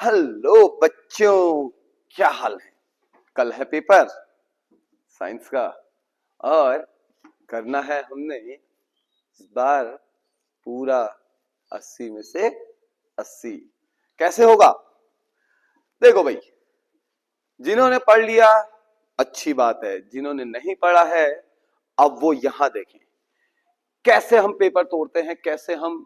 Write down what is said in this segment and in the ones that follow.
Hello बच्चों, क्या हाल है। कल है पेपर साइंस का और करना है हमने इस बार पूरा 80 में से 80। कैसे होगा? देखो भाई, जिन्होंने पढ़ लिया अच्छी बात है, जिन्होंने नहीं पढ़ा है अब वो यहां देखें कैसे हम पेपर तोड़ते हैं, कैसे हम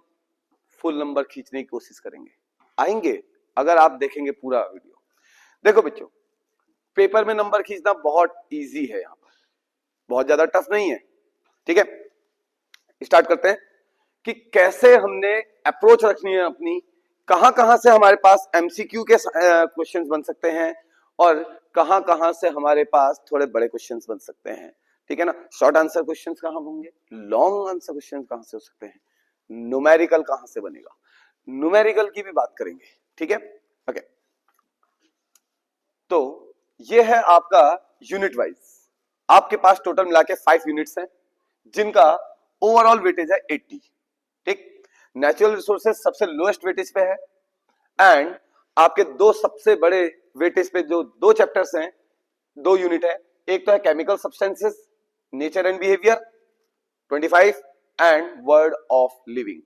फुल नंबर खींचने की कोशिश करेंगे। आएंगे अगर आप देखेंगे पूरा वीडियो। देखो बच्चों, पेपर में नंबर खींचना बहुत इजी है, यहां पर बहुत ज्यादा टफ नहीं है। ठीक है, स्टार्ट करते हैं कि कैसे हमने अप्रोच रखनी है अपनी, कहां कहां से हमारे पास एमसीक्यू के क्वेश्चंस बन सकते हैं और कहां कहां से हमारे पास थोड़े बड़े क्वेश्चंस बन सकते हैं। ठीक है ना, शॉर्ट आंसर क्वेश्चंस कहां होंगे, लॉन्ग आंसर क्वेश्चंस कहां से हो सकते हैं, न्यूमेरिकल कहां से बनेगा, न्यूमेरिकल की भी बात करेंगे। ठीक है, ओके। तो ये है आपका यूनिट वाइज, आपके पास टोटल मिला के 5 यूनिट्स हैं जिनका ओवरऑल वेटेज है 80। ठीक, नेचुरल रिसोर्सेज सबसे लोएस्ट वेटेज पे है एंड आपके दो सबसे बड़े वेटेज पे जो दो चैप्टर्स हैं, दो यूनिट है, एक तो है chemical substances nature and behaviour 25 and word of living.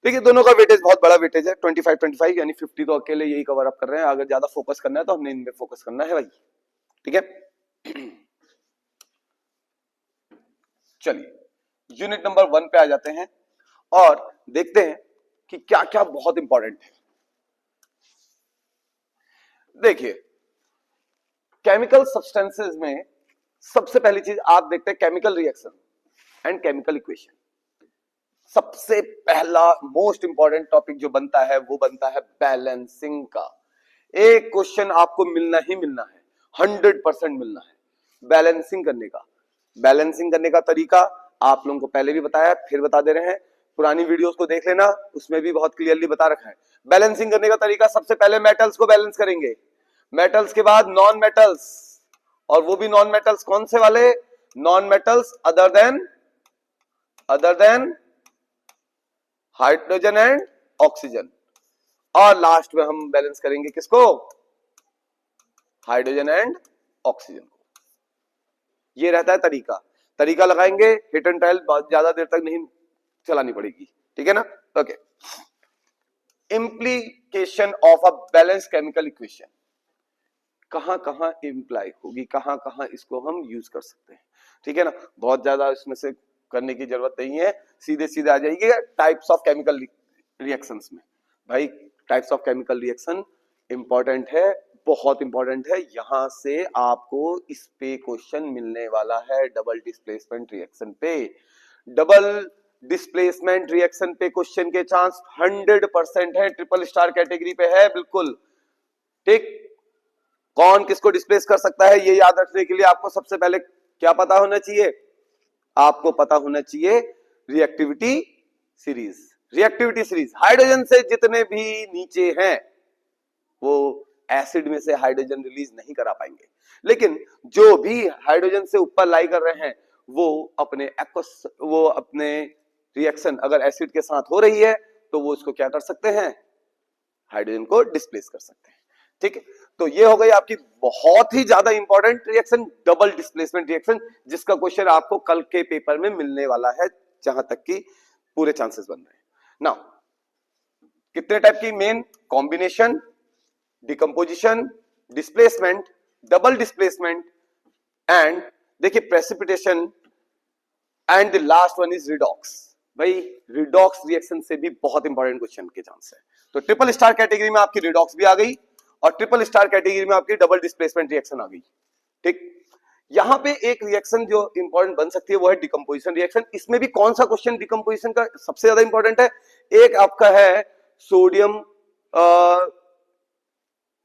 देखिए दोनों का वेटेज बहुत बड़ा वेटेज है, 25 यानी 50 तो अकेले यही कवर अप कर रहे हैं। अगर ज्यादा फोकस करना है तो हमने इनमें फोकस करना है भाई। ठीक है, चलिए यूनिट नंबर 1 पे आ जाते हैं और देखते हैं कि क्या क्या बहुत इंपॉर्टेंट है। देखिए केमिकल सब्सटेंसेस में सबसे पहली चीज आप देखते हैं chemical reaction and chemical equation. सबसे पहला मोस्ट इंपॉर्टेंट टॉपिक जो बनता है वो बनता है बैलेंसिंग का। एक क्वेश्चन आपको मिलना ही मिलना है, 100% मिलना है बैलेंसिंग करने का। बैलेंसिंग करने का तरीका आप लोगों को पहले भी बताया, फिर बता दे रहे हैं, पुरानी वीडियोस को देख लेना, उसमें भी बहुत क्लियरली बता रखा है। बैलेंसिंग करने का तरीका, सबसे पहले मेटल्स को बैलेंस करेंगे, मेटल्स के बाद नॉन मेटल्स, और वो भी नॉन मेटल्स कौन से वाले, non metals other than hydrogen and oxygen, और लास्ट में हम बैलेंस करेंगे किसको, हाइड्रोजन एंड ऑक्सीजन को। ये रहता है तरीका, तरीका लगाएंगे, हिट एंड ट्रायल बहुत ज्यादा देर तक नहीं चलानी पड़ेगी। ठीक है ना, okay. Implication of a balance chemical equation, कहां कहां इंप्लाई होगी, कहां कहां इसको हम यूज कर सकते हैं। ठीक है ना, बहुत ज्यादा इसमें से करने की जरूरत नहीं है, सीधे सीधे आ जाएगी टाइप्स ऑफ केमिकल रिएक्शंस में। भाई types of chemical reaction important है, बहुत इंपॉर्टेंट है, यहां से आपको इस पे क्वेश्चन मिलने वाला है। डबल डिस्प्लेसमेंट रिएक्शन पे, डबल डिस्प्लेसमेंट रिएक्शन पे क्वेश्चन के चांस 100% है, ट्रिपल स्टार कैटेगरी पे है बिल्कुल। ठीक, कौन किसको डिस्प्लेस कर सकता है ये याद रखने के लिए आपको सबसे पहले क्या पता होना चाहिए, आपको पता होना चाहिए reactivity series. Reactivity series, hydrogen से जितने भी नीचे हैं वो एसिड में से हाइड्रोजन रिलीज नहीं करा पाएंगे, लेकिन जो भी हाइड्रोजन से ऊपर लाई कर रहे हैं वो अपने रिएक्शन अगर एसिड के साथ हो रही है तो वो इसको क्या कर सकते हैं, हाइड्रोजन को डिस्प्लेस कर सकते हैं। ठीक है, तो ये हो गई आपकी बहुत ही ज्यादा important reaction, double displacement reaction, जिसका क्वेश्चन आपको कल के पेपर में मिलने वाला है, जहां तक कि पूरे चांसेस बन रहे हैं। नाउ कितने टाइप की, main combination, decomposition, displacement, double displacement and देखिए precipitation and the last one is redox. भाई रिडॉक्स रिएक्शन से भी बहुत इंपॉर्टेंट क्वेश्चन के चांस है। तो ट्रिपल स्टार कैटेगरी में आपकी रिडॉक्स भी आ गई और ट्रिपल स्टार कैटेगरी में आपकी डबल डिस्प्लेसमेंट रिएक्शन आ गई। ठीक, यहां पे एक रिएक्शन जो इंपॉर्टेंट बन सकती है वो है डिकम्पोजिशन रिएक्शन। इसमें भी कौन सा क्वेश्चन डिकम्पोजिशन का सबसे ज्यादा इंपॉर्टेंट है, एक आपका है सोडियम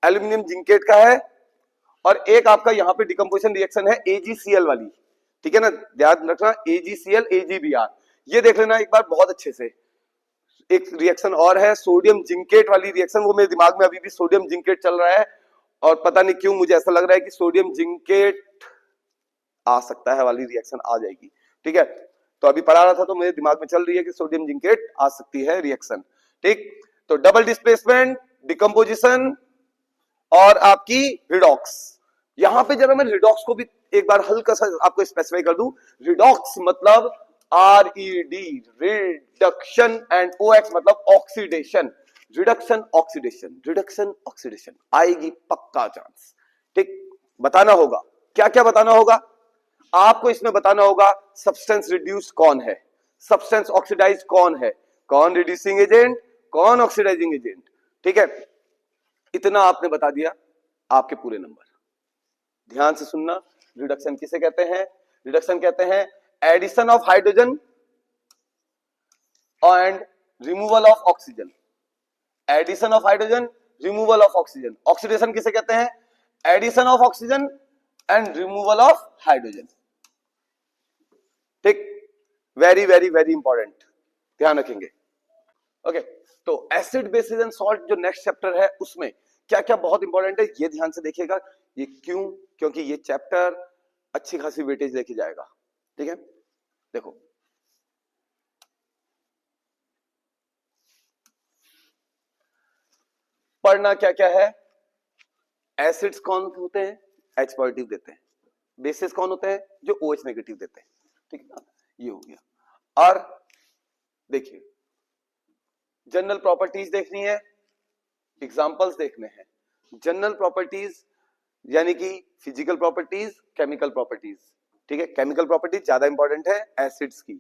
एल्यूमिनियम जिंकेट का है, और एक आपका यहां पे डिकम्पोजिशन रिएक्शन है AgCl वाली। ठीक है ना, ध्यान रखना AgCl AgBr, ये देख लेना एक बार बहुत अच्छे से। एक रिएक्शन और है सोडियम जिंकेट वाली रिएक्शन, वो मेरे दिमाग में अभी भी सोडियम जिंकेट चल रहा है और पता नहीं क्यों मुझे ऐसा लग रहा है कि सोडियम जिंकेट आ सकता है वाली रिएक्शन आ जाएगी। ठीक है, तो अभी पढ़ा रहा था तो मेरे दिमाग में चल रही है कि सोडियम जिंकेट आ सकती है रिएक्शन। ठीक, तो डबल डिस्प्लेसमेंट, डिकम्पोजिशन और आपकी रिडॉक्स। यहां पे जरा मैं रिडॉक्स को भी एक बार हल्का सा आपको स्पेसिफाई कर दूं। रिडॉक्स मतलब RED रिडक्शन एंड OX मतलब oxidation. Reduction oxidation, reduction oxidation आएगी पक्का चांस। ठीक, बताना होगा। क्या क्या बताना होगा आपको इसमें? बताना होगा सब्सटेंस रिड्यूस कौन है, सब्सटेंस ऑक्सीडाइज कौन है, कौन रिड्यूसिंग एजेंट, कौन ऑक्सीडाइजिंग एजेंट। ठीक है, इतना आपने बता दिया, आपके पूरे नंबर। ध्यान से सुनना, रिडक्शन किसे कहते हैं? रिडक्शन कहते हैं addition of hydrogen and removal of oxygen. Addition of hydrogen, removal of oxygen. Oxidation किसे कहते हैं? Addition of oxygen and removal of hydrogen. ठीक, वेरी वेरी वेरी इंपॉर्टेंट, ध्यान रखेंगे। ओके, तो एसिड बेसिस एंड सॉल्ट जो नेक्स्ट चैप्टर है उसमें क्या क्या बहुत इंपॉर्टेंट है ये ध्यान से देखिएगा। ये क्यों? क्योंकि ये चैप्टर अच्छी खासी वेटेज लेके जाएगा। ठीक है, देखो पढ़ना क्या क्या है। एसिड्स कौन होते हैं? H पॉजिटिव देते हैं। बेसिस कौन होते हैं? जो OH नेगेटिव देते हैं। ठीक है ना, ये हो गया। और देखिए जनरल प्रॉपर्टीज देखनी है, एग्जांपल्स देखने हैं। जनरल प्रॉपर्टीज यानी कि फिजिकल प्रॉपर्टीज, केमिकल प्रॉपर्टीज। ठीक है, केमिकल प्रॉपर्टीज ज्यादा इंपॉर्टेंट है एसिड्स की,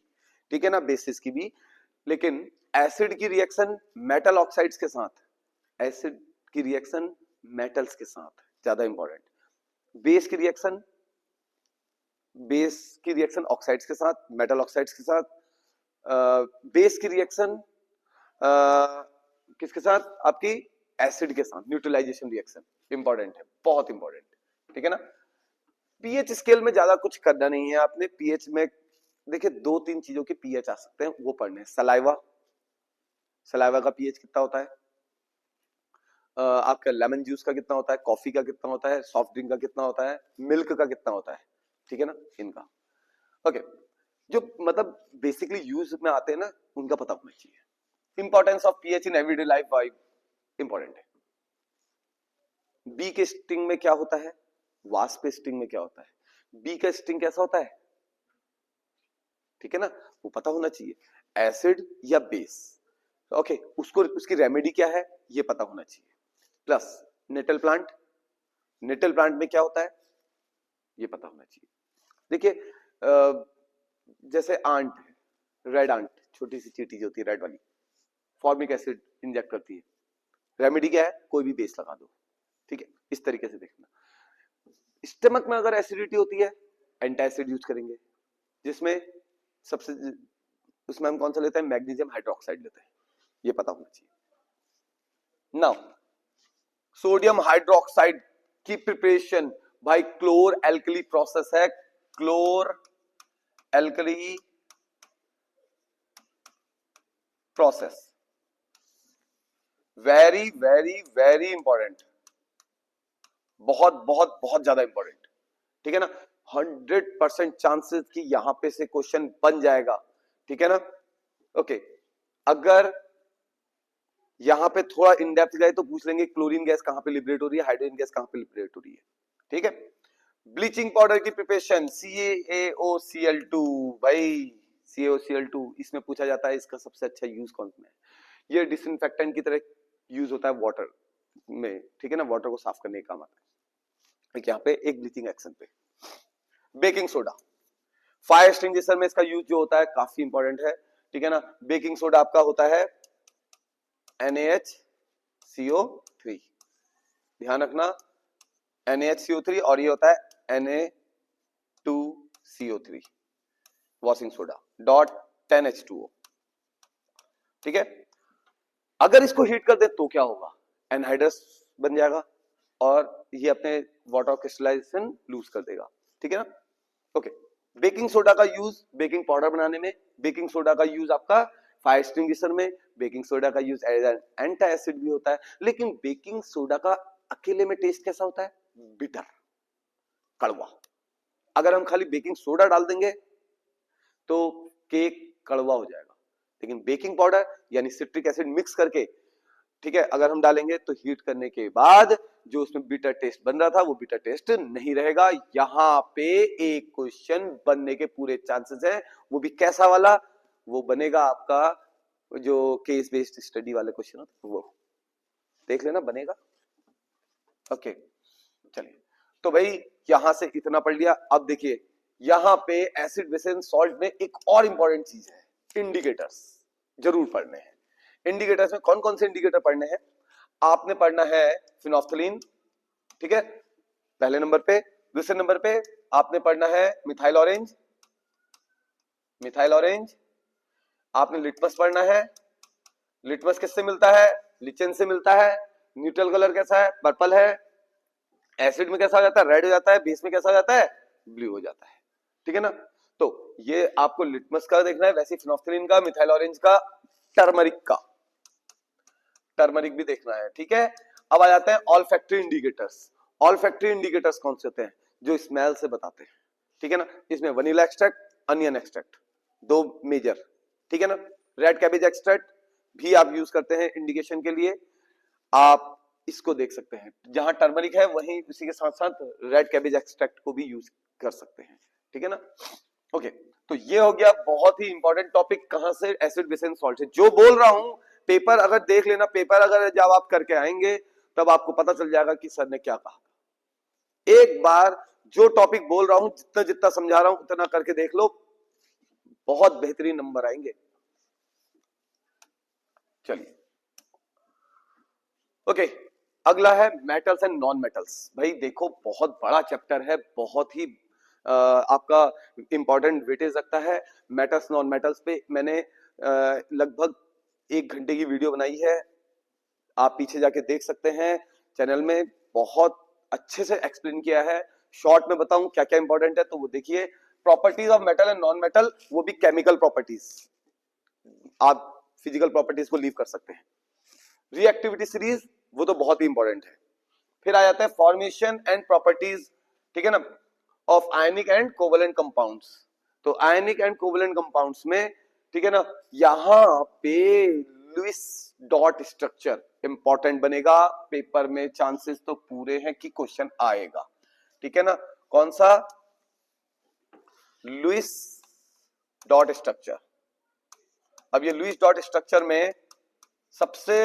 ठीक है ना, बेसिस की भी। लेकिन एसिड की रिएक्शन मेटल ऑक्साइड्स के साथ, एसिड की रिएक्शन मेटल्स के साथ ज्यादा इंपॉर्टेंट। बेस की रिएक्शन ऑक्साइड्स के साथ, मेटल ऑक्साइड्स के साथ। बेस की रिएक्शन किसके साथ? आपकी एसिड के साथ, न्यूट्रलाइजेशन रिएक्शन इंपॉर्टेंट है, बहुत इंपॉर्टेंट। ठीक है ना। पीएच स्केल में ज्यादा कुछ करना नहीं है आपने। पीएच में देखिए 2-3 चीजों के पीएच आ सकते हैं, वो पढ़ने हैं। सलाइवा का पीएच कितना होता है, आपका लेमन जूस का कितना होता है, कॉफी का कितना होता है, सॉफ्ट ड्रिंक का कितना होता है, मिल्क का कितना होता है। ठीक है ना, इनका। ओके, जो मतलब बेसिकली यूज में आते हैं ना, उनका पता होना चाहिए। Importance of pH in everyday life vibe important है। बी के स्टिंग में क्या होता है, वास्प के स्टिंग में क्या होता है, बी का स्टिंग कैसा होता है, ठीक है ना, वो पता होना चाहिए। एसिड या बेस, ओके, उसको उसकी रेमेडी क्या है ये पता होना चाहिए। प्लस नेटल प्लांट में क्या होता है ये पता होना चाहिए। देखिए जैसे आंट है, रेड आंट, छोटी सी चींटी जो होती है रेड वाली, फॉर्मिक एसिड इंजेक्ट करती है। रेमेडी क्या है? कोई भी बेस लगा दो। ठीक है, इस तरीके से देखना। स्टमक में अगर एसिडिटी होती है, एंटासिड यूज करेंगे, जिसमें सबसे उसमें हम कौन सा लेते हैं? मैग्नीशियम हाइड्रोक्साइड लेते हैं, ये पता होना चाहिए। नाउ सोडियम हाइड्रोक्साइड की प्रिपरेशन भाई क्लोर एल्कली प्रोसेस है, chlor alkali process, very very very important, बहुत बहुत बहुत ज्यादा इंपॉर्टेंट। ठीक है ना, 100% चांसेस कि यहां पे से क्वेश्चन बन जाएगा। ठीक है ना। ओके, अगर यहां पे थोड़ा इन डेप्थ जाए तो पूछ लेंगे क्लोरीन गैस कहां पे लिबरेट हो रही है, हाइड्रोजन गैस कहां पे लिबरेट हो रही है। ठीक है, ब्लीचिंग पाउडर की प्रिपरेशन CaOCl2, भाई CaOCl2 इसमें पूछा जाता है इसका सबसे अच्छा यूज कौन सा है? ये डिसइंफेक्टेंट की तरह यूज होता है वाटर में। ठीक है ना, वाटर को साफ करने का काम आता है। यहाँ पे एक ब्लीचिंग एक्शन पे। बेकिंग सोडा, फायर एक्सटिंग्विशर में इसका यूज जो होता है काफी इंपॉर्टेंट है। ठीक है ना, बेकिंग सोडा आपका होता है NaHCO3, ध्यान रखना NaHCO3, और ये होता है Na2CO3, washing soda dot 10H2O। ठीक है, अगर इसको हीट कर दे तो क्या होगा? एनहाइड्रस बन जाएगा और ये अपने वाटर क्रिस्टलाइजेशन लूज कर देगा। ठीक है ना। ओके, बेकिंग सोडा का यूज बेकिंग पाउडर बनाने में, बेकिंग सोडा का यूज आपका फायर एक्सटिंग्विशर में, बेकिंग सोडा का use as an anti acid भी होता है। लेकिन बेकिंग सोडा का अकेले में टेस्ट कैसा होता है? बिटर, कड़वा। अगर हम खाली बेकिंग सोडा डाल देंगे तो केक कड़वा हो जाएगा। लेकिन बेकिंग पाउडर यानी सिट्रिक एसिड मिक्स करके ठीक है, अगर हम डालेंगे तो हीट करने के बाद जो उसमें बिटर टेस्ट बन रहा था वो बिटर टेस्ट नहीं रहेगा। यहाँ पे एक क्वेश्चन बनने के पूरे चांसेस हैं, वो भी कैसा वाला, वो बनेगा आपका जो केस बेस्ड स्टडी वाले क्वेश्चन होते वो देख लेना बनेगा। ओके चलिए, तो भाई यहां से इतना पढ़ लिया। अब देखिए यहाँ पे एसिड बेस एंड सॉल्ट में एक और इंपॉर्टेंट चीज है, इंडिकेटर्स जरूर पढ़ने हैं। इंडिकेटर्स में कौन कौन से इंडिकेटर पढ़ने हैं? आपने पढ़ना है फिनोफ्थलीन, ठीक है, पहले नंबर पे। दूसरे नंबर पे आपने पढ़ना है मिथाइल ऑरेंज, मिथाइल ऑरेंज। आपने लिटमस पढ़ना है, लिटमस किससे मिलता है? लिचेन से मिलता है। न्यूट्रल कलर कैसा है? पर्पल है। एसिड में कैसा हो जाता है? रेड हो जाता है। बेस में कैसा हो जाता है? ब्लू हो जाता है, ठीक है ना। तो ये आपको लिटमस का देखना है, वैसे फिनोफ्थलीन का, मिथाइल ऑरेंज का, टर्मरिक का, टर्मरिक भी देखना है, ठीक है। अब आ जाते हैं all factory indicators. All factory indicators कौन से होते हैं? जो स्मेल से बताते हैं, ठीक है ना। इसमें वनीला एक्सट्रैक्ट, अनियन एक्सट्रैक्ट, दो मेजर, ठीक है ना। रेड कैबेज एक्सट्रैक्ट भी आप यूज करते हैं इंडिकेशन के लिए, आप इसको देख सकते हैं। जहां टर्मरिक है वहीं उसी के साथ साथ रेड कैबेज एक्सट्रैक्ट को भी यूज कर सकते हैं, ठीक है ना। ओके, तो ये हो गया बहुत ही इंपॉर्टेंट टॉपिक, कहां से? एसिड बेस एंड सॉल्ट से। जो बोल रहा हूं पेपर अगर देख लेना, पेपर अगर जब आप करके आएंगे तब आपको पता चल जाएगा कि सर ने क्या कहा। एक बार जो टॉपिक बोल रहा हूं जितना जितना समझा रहा हूं उतना करके देख लो, बहुत बेहतरीन नंबर आएंगे। चलिए ओके, अगला है मेटल्स एंड नॉन मेटल्स। भाई देखो बहुत बड़ा चैप्टर है, बहुत ही आपका इंपॉर्टेंट वेटेज रखता है। मेटल्स नॉन मेटल्स पे मैंने लगभग 1 घंटे की वीडियो बनाई है, आप पीछे जाके देख सकते हैं चैनल में, बहुत अच्छे से एक्सप्लेन किया है। शॉर्ट में बताऊं क्या क्या इंपॉर्टेंट है तो वो देखिए। Properties of metal and non metal, वो भी केमिकल प्रॉपर्टीज, आप फिजिकल प्रॉपर्टीज को लीव कर सकते हैं। रिएक्टिविटी सीरीज, वो तो बहुत ही इंपॉर्टेंट है। फिर आ जाता है फॉर्मेशन एंड प्रॉपर्टीज, ठीक है ना, of ionic and covalent compounds. तो आयनिक एंड कोवेलेंट कंपाउंड्स में, ठीक है ना, यहां पे लुईस डॉट स्ट्रक्चर इंपॉर्टेंट बनेगा। पेपर में चांसेस तो पूरे हैं कि क्वेश्चन आएगा, ठीक है ना। कौन सा? Lewis dot structure. अब ये लुईस डॉट स्ट्रक्चर में सबसे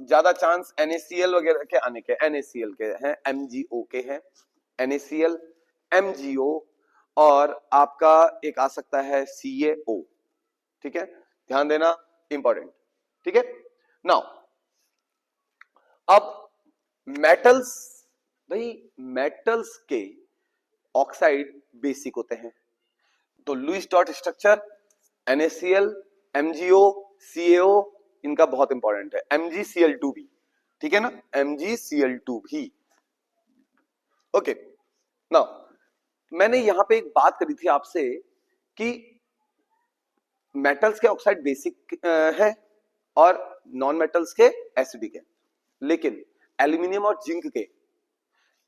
ज्यादा चांस NaCl वगैरह के आने के, NaCl के हैं, MgO के हैं, NaCl, MgO, और आपका एक आ सकता है CaO, ठीक है, ध्यान देना, इंपॉर्टेंट, ठीक है। नाउ अब मेटल्स, भाई मेटल्स के ऑक्साइड बेसिक होते हैं, तो Lewis dot structure NaCl, MgO, CaO इनका बहुत इंपॉर्टेंट है। MgCl2 भी, ठीक है ना, MgCl2 भी। ओके, नाउ मैंने यहां पे एक बात करी थी आपसे कि मेटल्स के ऑक्साइड बेसिक है और नॉन मेटल्स के एसिडिक है, लेकिन एल्यूमिनियम और जिंक के,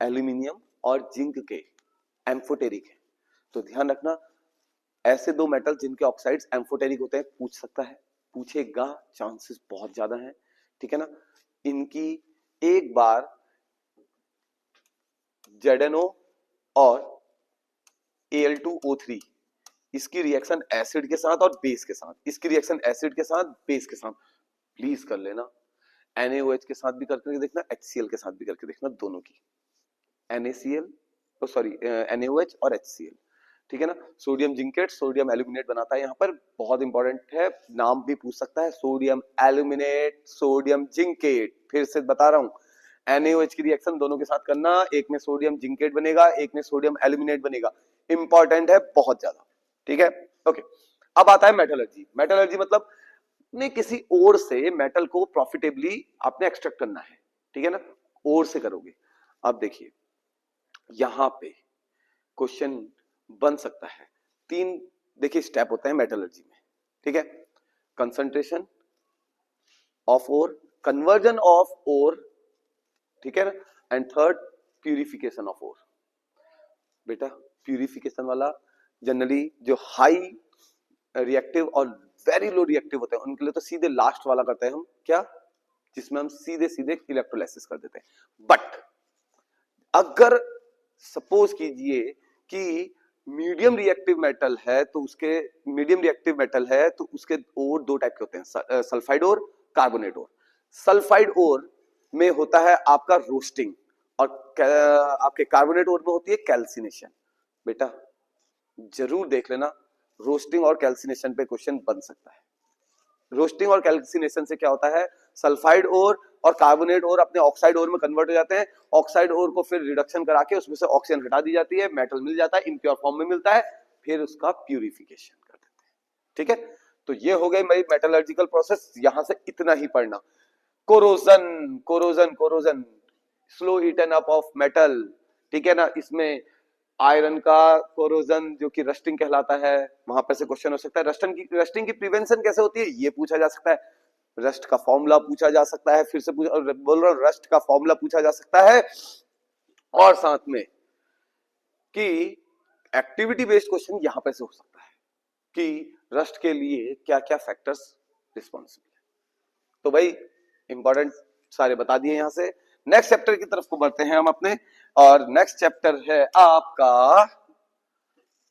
एल्यूमिनियम और जिंक के एम्फोटेरिक है। तो ध्यान रखना, ऐसे दो मेटल जिनके ऑक्साइड्स एम्फोटेरिक होते हैं, पूछ सकता है, पूछेगा, चांसेस बहुत ज्यादा हैं, ठीक है ना। इनकी एक बार ZnO और Al2O3, इसकी रिएक्शन एसिड के साथ और बेस के साथ, इसकी रिएक्शन एसिड के साथ बेस के साथ प्लीज कर लेना। NaOH के साथ भी करके देखना, HCl के साथ भी करके देखना, दोनों की, NaCl, सॉरी NaOH और HCl, ठीक है ना। सोडियम जिंकेट, सोडियम एल्यूमिनेट बनाता है, यहाँ पर बहुत इंपॉर्टेंट है, नाम भी पूछ सकता है, सोडियम एल्यूमिनेट, सोडियम जिंकेट। फिर से बता रहा हूँ, NaOH की रिएक्शन दोनों के साथ करना, एक में सोडियम जिंकेट बनेगा, एक में सोडियम एल्यूमिनेट बनेगा, इंपॉर्टेंट है बहुत ज्यादा, ठीक है। ओके, अब आता है मेटलर्जी। मेटलर्जी मतलब ने किसी ओर से मेटल को प्रॉफिटेबली आपने एक्सट्रैक्ट करना है, ठीक है ना, ओर से करोगे। अब देखिए यहां पे क्वेश्चन बन सकता है, 3 देखिए स्टेप होते हैं मेटलर्जी में, ठीक है। Concentration of ore, conversion of ore, ठीक है ना, and third purification of ore. बेटा प्यूरिफिकेशन वाला जनरली जो हाई रिएक्टिव और वेरी लो रिएक्टिव होते हैं उनके लिए तो सीधे लास्ट वाला करते हैं हम, क्या? जिसमें हम सीधे सीधे इलेक्ट्रोलाइसिस कर देते हैं। बट अगर सपोज कीजिए कि मीडियम रिएक्टिव मेटल है तो उसके और दो टाइप के होते हैं, सल्फाइड और कार्बोनेट और। सल्फाइड और में होता है आपका रोस्टिंग और आपके कार्बोनेट और में होती है कैल्सिनेशन। बेटा जरूर देख लेना, रोस्टिंग और कैल्सिनेशन पे क्वेश्चन बन सकता है। रोस्टिंग और कैल्सिनेशन से क्या होता है, सल्फाइड और कार्बोनेट और अपने ऑक्साइड और में कन्वर्ट हो जाते हैं। ऑक्साइड और को फिर रिडक्शन करा के उसमें से ऑक्सीजन हटा दी जाती है, मेटल मिल जाता है, इम्प्योर फॉर्म में मिलता है, फिर उसका प्यूरिफिकेशन कर देते हैं। ठीक है, तो ये हो गई मेरी मेटलर्जिकल प्रोसेस। यहां से इतना ही पढ़ना। Corrosion corrosion corrosion slow eaten up of metal, ठीक है ना। इसमें आयरन का कोरोजन जो कि रस्टिंग कहलाता है, वहां पर से क्वेश्चन हो सकता है। रस्टिंग की प्रिवेंशन कैसे होती है ये पूछा जा सकता है। रस्ट का फॉर्मूला पूछा जा सकता है, फिर से बोल रहा हूं, रस्ट का फॉर्मूला पूछा जा सकता है। और साथ में कि एक्टिविटी बेस्ड क्वेश्चन यहां पे से हो सकता है कि रस्ट के लिए क्या क्या फैक्टर्स रिस्पॉन्सिबल है। तो भाई इंपॉर्टेंट सारे बता दिए। यहां से नेक्स्ट चैप्टर की तरफ को बढ़ते हैं हम अपने, और नेक्स्ट चैप्टर है आपका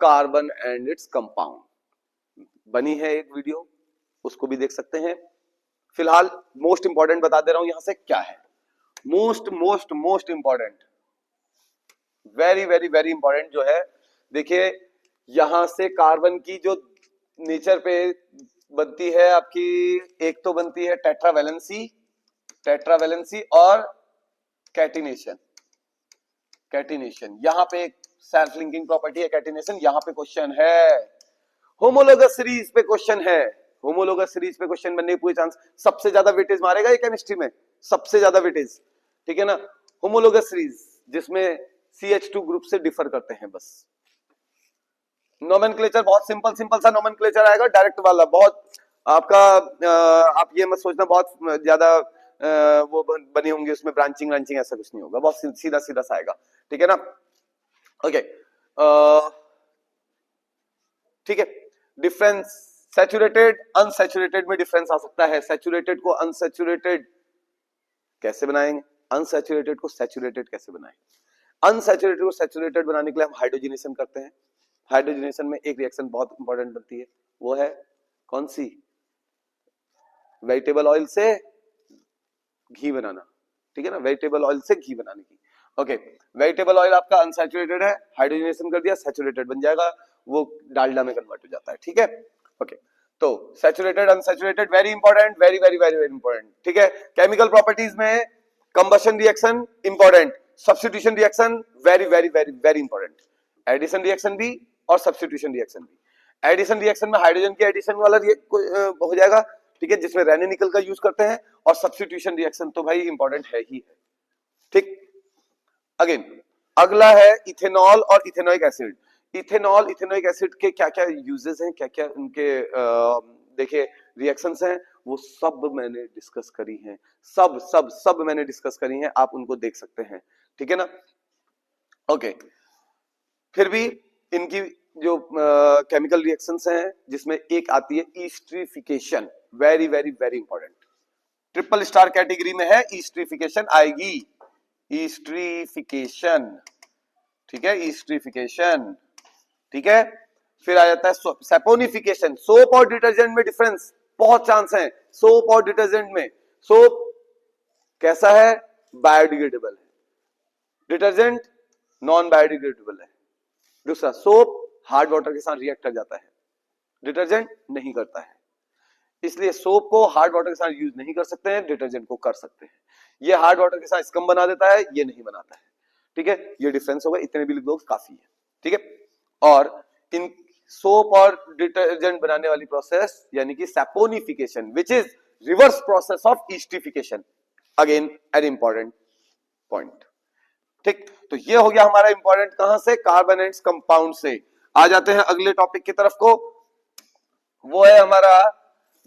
कार्बन एंड इट्स कंपाउंड। बनी है एक वीडियो, उसको भी देख सकते हैं। फिलहाल मोस्ट इंपॉर्टेंट बता दे रहा हूं यहां से क्या है। Most important, very very very important जो है, देखिए यहां से कार्बन की जो नेचर पे बनती है आपकी, एक तो बनती है टेट्रावैलेंसी और कैटिनेशन। यहां पे एक सेल्फ लिंकिंग प्रॉपर्टी है कैटिनेशन। यहां पे क्वेश्चन है होमोलोगस सीरीज पे क्वेश्चन है। होमोलोगस सीरीज पे क्वेश्चन बनने की पूरी चांस, सबसे ज्यादा वेटेज मारेगा ये केमिस्ट्री में, सबसे ज्यादा वेटेज, ठीक है ना। होमोलोगस सीरीज जिसमें CH2 ग्रुप से डिफर करते हैं बस। नोमेनक्लेचर बहुत सिंपल सा नोमेनक्लेचर आएगा, डायरेक्ट वाला। बहुत आपका आप ये मत सोचना बहुत ज्यादा वो बनी होंगी उसमें ब्रांचिंग, ऐसा कुछ नहीं होगा, बहुत सीधा सा आएगा, ठीक है ना। ओके, ठीक है। डिफरेंस सैचुरेटेड अनसैचुरेटेड में डिफरेंस आ सकता है। सैचुरेटेड को अनसैचुरेटेड कैसे बनाएंगे, अनसैचुरेटेड को सैचुरेटेड कैसे बनाएंगे। अनसैचुरेटेड को सैचुरेटेड बनाने के लिए हम हाइड्रोजनेशन करते हैं। हाइड्रोजनेशन में एक रिएक्शन बहुत इंपॉर्टेंट बनती है, वो है कौन सी, वेजिटेबल ऑयल से घी बनाना, ठीक है ना, वेजिटेबल ऑयल से घी बनाने की। ओके, वेजिटेबल ऑयल आपका अनसैचुरेटेड है, हाइड्रोजनेशन कर दिया, सैचुरेटेड बन जाएगा, वो डालडा में कन्वर्ट हो जाता है, ठीक है। ओके, तो saturated unsaturated very important, very very very very important, ठीक है। केमिकल प्रॉपर्टीज में combustion reaction important, substitution reaction very very very very important, addition reaction भी और सब्स्टिट्यूशन रिएक्शन भी। एडिशन रिएक्शन में हाइड्रोजन की एडिशन वाला हो जाएगा, ठीक है, जिसमें रेने निकल का यूज करते हैं। और सब्स्टिट्यूशन रिएक्शन तो भाई इंपॉर्टेंट है ही है, ठीक। अगेन अगला है इथेनॉल और इथेनोइक एसिड। इथेनॉइक एसिड के क्या क्या यूजेस हैं, क्या क्या उनके देखिए रिएक्शंस हैं, वो सब मैंने डिस्कस करी हैं, सब मैंने डिस्कस करी हैं, आप उनको देख सकते हैं, ठीक है ना। ओके, फिर भी इनकी जो केमिकल रिएक्शंस हैं, जिसमें एक आती है esterification, very very very important. Triple star category में है, ईस्ट्रीफिकेशन आएगी, ईस्ट्रीफिकेशन, ठीक है, ईस्ट्रीफिकेशन, ठीक है। फिर आ जाता है सैपोनिफिकेशन। सोप और डिटर्जेंट में डिफरेंस बहुत चांस है। सोप और डिटर्जेंट में, सोप कैसा है, बायोडिग्रेडेबल है, डिटर्जेंट नॉन बायोडिग्रेडेबल है। दूसरा, सोप हार्ड वाटर के साथ रिएक्ट कर जाता है, डिटर्जेंट नहीं करता है, इसलिए सोप को हार्ड वाटर के साथ यूज नहीं कर सकते हैं, डिटर्जेंट को कर सकते हैं। ये हार्ड वाटर के साथ स्कम बना देता है, ये नहीं बनाता है, ठीक है। ये डिफरेंस होगा, इतने भी लिख दो काफी है, ठीक है। और इन सोप और डिटर्जेंट बनाने वाली प्रोसेस यानी कि saponification, which is reverse process of esterification, again an important point, ठीक। तो ये हो गया हमारा इंपॉर्टेंट, कहां से, कार्बन एंड कंपाउंड से। आ जाते हैं अगले टॉपिक की तरफ को, वो है हमारा,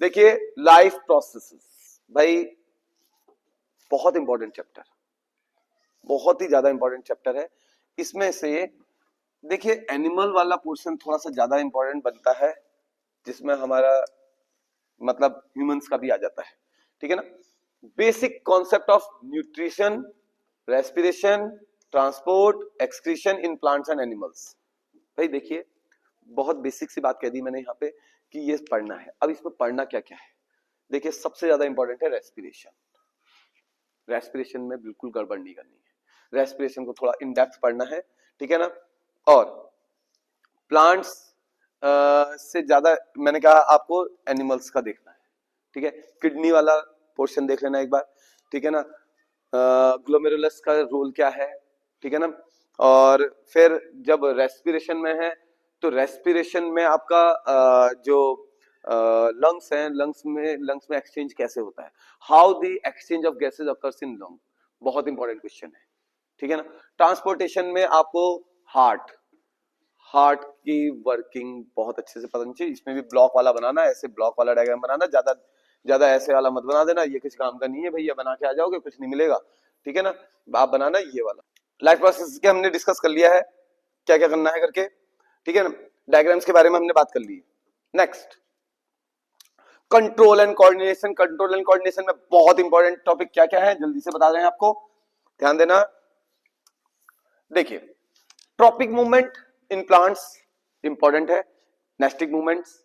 देखिए लाइफ प्रोसेसेस। भाई बहुत इंपॉर्टेंट चैप्टर, बहुत ही ज्यादा इंपॉर्टेंट चैप्टर है। इसमें से देखिए एनिमल वाला पोर्शन थोड़ा सा ज्यादा इंपॉर्टेंट बनता है, जिसमें हमारा मतलब ह्यूमंस का भी आ जाता है, ठीक है ना। Basic concept of nutrition, respiration, transport, excretion in plants and animals. भाई देखिए बहुत बेसिक सी बात कह दी मैंने यहाँ पे कि ये पढ़ना है। अब इसमें पढ़ना क्या क्या है, देखिए सबसे ज्यादा इंपॉर्टेंट है रेस्पिरेशन। रेस्पिरेशन में बिल्कुल गड़बड़ नहीं करनी है, रेस्पिरेशन को थोड़ा इन डेप्थ पढ़ना है, ठीक है ना। और प्लांट्स से ज्यादा मैंने कहा आपको एनिमल्स का देखना है, ठीक है। किडनी वाला पोर्शन देख लेना एक बार, ठीक है ना। ग्लोमेरुलस का रोल क्या है, ठीक है ना। और फिर जब रेस्पिरेशन में है तो रेस्पिरेशन में आपका जो लंग्स हैं, लंग्स में एक्सचेंज कैसे होता है, how the exchange of gases occurs in lung, बहुत इंपॉर्टेंट क्वेश्चन है, ठीक है ना। ट्रांसपोर्टेशन में आपको हार्ट की वर्किंग बहुत अच्छे से पता चाहिए, इसमें भी ब्लॉक वाला बनाना, ऐसे ब्लॉक वाला डायग्राम बनाना, ज्यादा ऐसे वाला मत बना देना, ये किसी काम का नहीं है भैया, बना के आ जाओगे कुछ नहीं मिलेगा, ठीक है ना। आप बनाना ये वाला। लाइफ प्रोसेस के हमने डिस्कस कर लिया है क्या क्या करना है करके, ठीक है ना। डायग्राम्स के बारे में हमने बात कर ली। Next control and coordination. Control and coordination में बहुत इंपॉर्टेंट टॉपिक क्या क्या है जल्दी से बता रहे हैं आपको, ध्यान देना। देखिए tropic movement in plants important है, नेस्टिक मूवमेंट्स,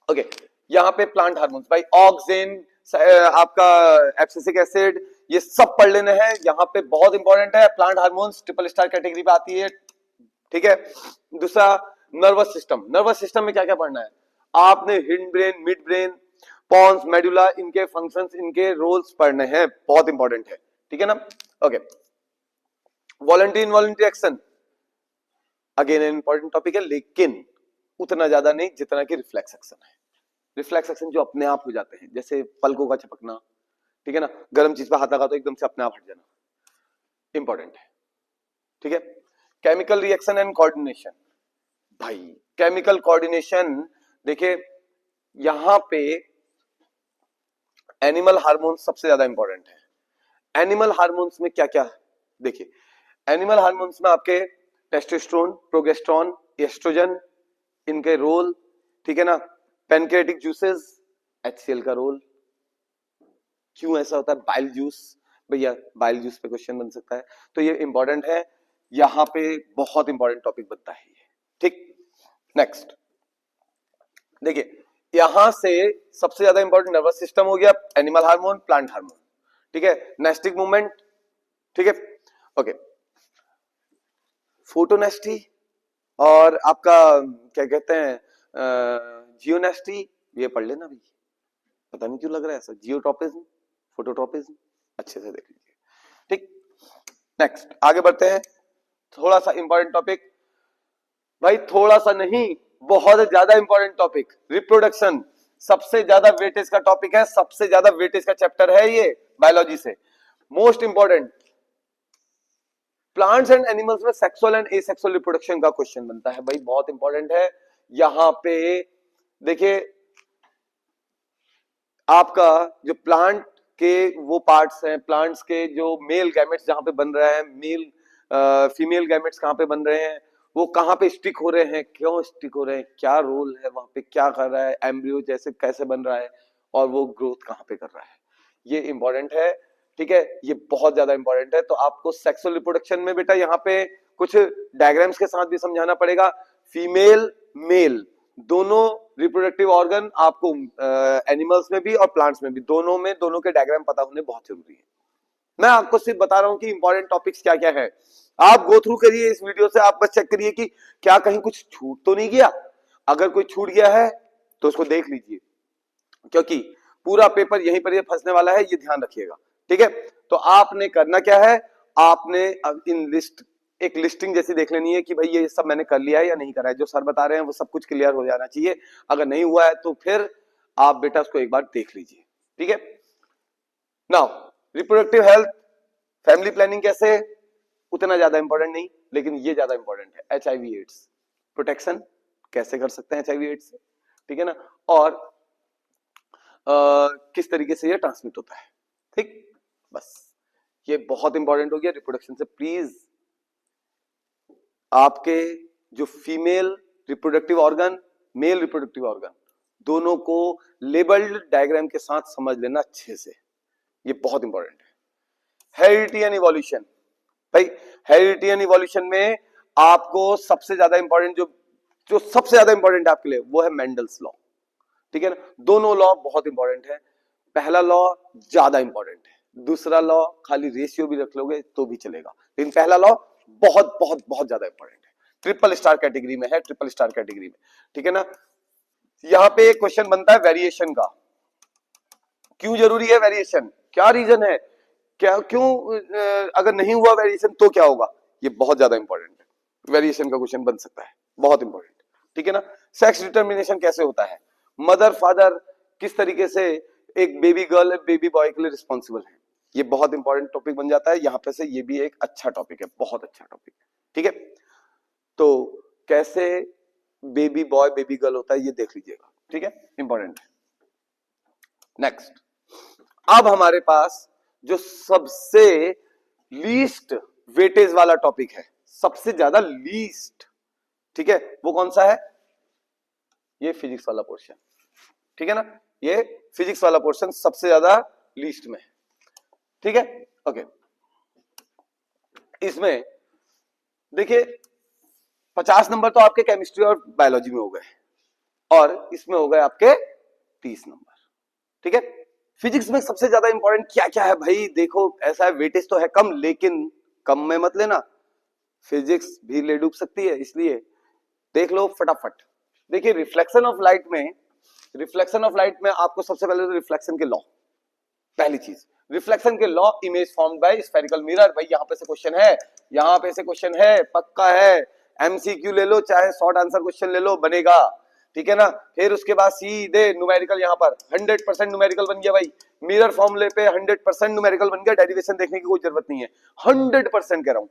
ओके। यहाँ पे प्लांट हार्मोन्स भाई ऑक्सिन, आपका एब्सिसिक एसिड, ये सब पढ़ लेने हैं, यहाँ पे बहुत इंपॉर्टेंट है। Plant hormones triple star category पे आती है, ठीक है। दूसरा नर्वस सिस्टम। नर्वस सिस्टम में क्या क्या पढ़ना है आपने, hind brain, mid brain, pons, medulla, इनके फंक्शंस, इनके रोल्स पढ़ने हैं, बहुत इंपॉर्टेंट है, ठीक है ना। Okay voluntary involuntary action again important topic है, लेकिन उतना ज्यादा नहीं जितना कि रिफ्लेक्स एक्शन है। रिफ्लेक्स एक्शन जो अपने आप हो जाते हैं, जैसे पलकों का झपकना, ठीक है ना, गर्म चीज पे हाथ लगा तो एकदम से अपने आप हट जाना, इंपॉर्टेंट है, ठीक है। केमिकल रिएक्शन एंड कोऑर्डिनेशन, भाई केमिकल कोऑर्डिनेशन देखिए यहां पे एनिमल हार्मोन्स सबसे ज्यादा इंपॉर्टेंट है। एनिमल हार्मोन्स में क्या क्या, देखिए एनिमल हार्मोन्स में आपके टेस्टोस्टेरोन, प्रोजेस्टेरोन, एस्ट्रोजन, इनके रोल, ठीक है ना। पैनक्रियाटिक जूसेस, HCl का रोल, क्यों ऐसा होता है, बाइल जूस, भैया बाइल जूस पे क्वेश्चन बन सकता है, तो ये इंपॉर्टेंट है, यहाँ पे बहुत इंपॉर्टेंट टॉपिक बनता है ये, ठीक। नेक्स्ट देखिए यहां से सबसे ज्यादा इंपॉर्टेंट नर्वस सिस्टम हो गया, एनिमल हार्मोन, प्लांट हार्मोन, ठीक है। नेस्टिक मूवमेंट, ठीक है, ओके। फोटोनेस्टी और आपका क्या कहते हैं जियोनेस्टी, ये पढ़ लेना भाई, पता नहीं क्यों लग रहा है ऐसा, जियोट्रोपिज्म, फोटोट्रोपिज्म, अच्छे से देख लीजिए, ठीक। नेक्स्ट आगे बढ़ते हैं, थोड़ा सा इंपॉर्टेंट टॉपिक, भाई थोड़ा सा नहीं बहुत ज्यादा इंपॉर्टेंट टॉपिक, रिप्रोडक्शन, सबसे ज्यादा वेटेज का टॉपिक है, सबसे ज्यादा वेटेज का चैप्टर है ये बायोलॉजी से, most important. Plants and animals में सेक्सुअल एंड एसेक्सुअल रिप्रोडक्शन का क्वेश्चन बनता है भाई, बहुत इंपॉर्टेंट है। यहां पे देखिए आपका जो प्लांट के वो पार्ट्स हैं, प्लांट्स के जो मेल गैमेट्स जहां पे बन रहे हैं, मेल फीमेल गैमेट्स कहां पे बन रहे हैं, वो कहां पे स्टिक हो रहे हैं, क्यों स्टिक हो रहे हैं, क्या रोल है वहां पे, क्या कर रहा है एम्ब्रियो जैसे कैसे बन रहा है, और वो ग्रोथ कहां पे कर रहा है, ये इंपॉर्टेंट है, ठीक है। ये बहुत ज्यादा इंपॉर्टेंट है, तो आपको सेक्सुअल रिप्रोडक्शन में बेटा यहाँ पे कुछ डायग्राम्स के साथ भी समझाना पड़ेगा। फीमेल मेल दोनों रिप्रोडक्टिव ऑर्गन आपको एनिमल्स में भी और प्लांट्स में भी, दोनों में दोनों के डायग्राम पता होने बहुत जरूरी है। मैं आपको सिर्फ बता रहा हूं कि इंपॉर्टेंट टॉपिक्स क्या क्या है, आप गो थ्रू करिए इस वीडियो से, आप बस चेक करिए कि क्या कहीं कुछ छूट तो नहीं गया, अगर कोई छूट गया है तो उसको देख लीजिए, क्योंकि पूरा पेपर यहीं पर ये फंसने वाला है, ये ध्यान रखिएगा, ठीक है। तो आपने करना क्या है, आपने इन लिस्ट एक लिस्टिंग जैसी देख लेनी है कि भाई ये सब मैंने कर लिया है या नहीं करा है, जो सर बता रहे हैं वो सब कुछ क्लियर हो जाना चाहिए, अगर नहीं हुआ है तो फिर आप बेटा उसको एक बार देख लीजिए, ठीक है। Now reproductive health, family planning कैसे, उतना ज्यादा इंपॉर्टेंट नहीं, लेकिन ये ज्यादा इंपॉर्टेंट है। HIV एड्स प्रोटेक्शन कैसे कर सकते हैं HIV एड्स से, ठीक है ना, और किस तरीके से ये ट्रांसमिट होता है, ठीक। बस ये बहुत इंपॉर्टेंट हो गया रिप्रोडक्शन से। प्लीज आपके जो female reproductive organ, male reproductive organ, दोनों को लेबल्ड डायग्राम के साथ समझ लेना अच्छे से, ये बहुत इंपॉर्टेंट है। हेरिडिटी एंड इवोल्यूशन, भाई हेरिडिटी एंड इवोल्यूशन में आपको सबसे ज्यादा इंपॉर्टेंट जो सबसे ज्यादा इंपॉर्टेंट है आपके लिए वो है मेंडल्स लॉ, ठीक है ना। दोनों लॉ बहुत इंपॉर्टेंट है। पहला लॉ ज्यादा इंपॉर्टेंट है, दूसरा लॉ खाली रेशियो भी रख लोगे तो भी चलेगा, लेकिन पहला लॉ बहुत बहुत बहुत ज्यादा इंपॉर्टेंट है। ट्रिपल स्टार कैटेगरी में है, ट्रिपल स्टार कैटेगरी में, ठीक है ना। यहां पे एक क्वेश्चन बनता है वेरिएशन का। क्यों जरूरी है वेरिएशन, क्या रीजन है, क्या क्यों अगर नहीं हुआ वेरिएशन तो क्या होगा, ये बहुत ज्यादा इंपॉर्टेंट है। वेरिएशन का क्वेश्चन बन सकता है, बहुत इंपॉर्टेंट, ठीक है ना। सेक्स डिटर्मिनेशन कैसे होता है, मदर फादर किस तरीके से एक बेबी गर्ल बेबी बॉय के लिए रिस्पॉन्सिबल है, ये बहुत इंपॉर्टेंट टॉपिक बन जाता है। यहां पे से ये भी एक अच्छा टॉपिक है, बहुत अच्छा टॉपिक, ठीक है। तो कैसे बेबी बॉय बेबी गर्ल होता है ये देख लीजिएगा, ठीक है, इंपॉर्टेंट है। नेक्स्ट, अब हमारे पास जो सबसे लीस्ट वेटेज वाला टॉपिक है, सबसे ज्यादा लीस्ट, ठीक है, वो कौन सा है, ये फिजिक्स वाला पोर्शन, ठीक है ना। ये फिजिक्स वाला पोर्शन सबसे ज्यादा लीस्ट में है, ठीक है, ओके। इसमें देखिए 50 नंबर तो आपके केमिस्ट्री और बायोलॉजी में हो गए और इसमें हो गए आपके 30 नंबर, ठीक है। फिजिक्स में सबसे ज्यादा इंपॉर्टेंट क्या क्या है भाई, देखो ऐसा है वेटेज तो है कम, लेकिन कम में मत लेना, फिजिक्स भी ले डूब सकती है, इसलिए देख लो फटाफट। देखिए रिफ्लेक्शन ऑफ लाइट में, रिफ्लेक्शन ऑफ लाइट में आपको सबसे पहले तो रिफ्लेक्शन के लॉ, पहली चीज रिफ्लेक्शन के law, image formed by spherical mirror, भाई यहां पे से क्वेश्चन है, यहां पे से क्वेश्चन है, पक्का है, एमसीक्यू ले लो चाहे शॉर्ट आंसर क्वेश्चन ले लो, बनेगा, ठीक है ना। फिर उसके बाद सीधे न्यूमेरिकल, यहां पर 100% न्यूमेरिकल बन गया भाई, मिरर फॉर्मूले पे 100% न्यूमेरिकल बन गया, डेरिवेशन देखने की कोई जरूरत नहीं है, 100% कह रहा हूं।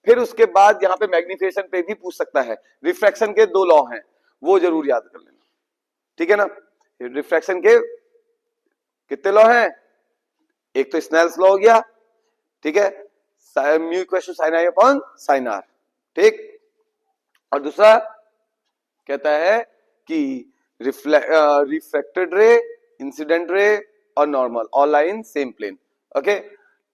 फिर उसके बाद यहाँ पे मैग्निफिकेशन पे भी पूछ सकता है, रिफ्रैक्शन के 2 लॉ हैं, वो जरूर याद कर लेना, ठीक है ना। रिफ्रैक्शन के कितने लॉ हैं, एक तो स्नेल्स लॉ हो गया, ठीक है, mu equal to sine i upon sine r, ठीक, और दूसरा कहता है कि रिफ्लेक्टेड रे, इंसिडेंट रे और normal all line same plane, okay.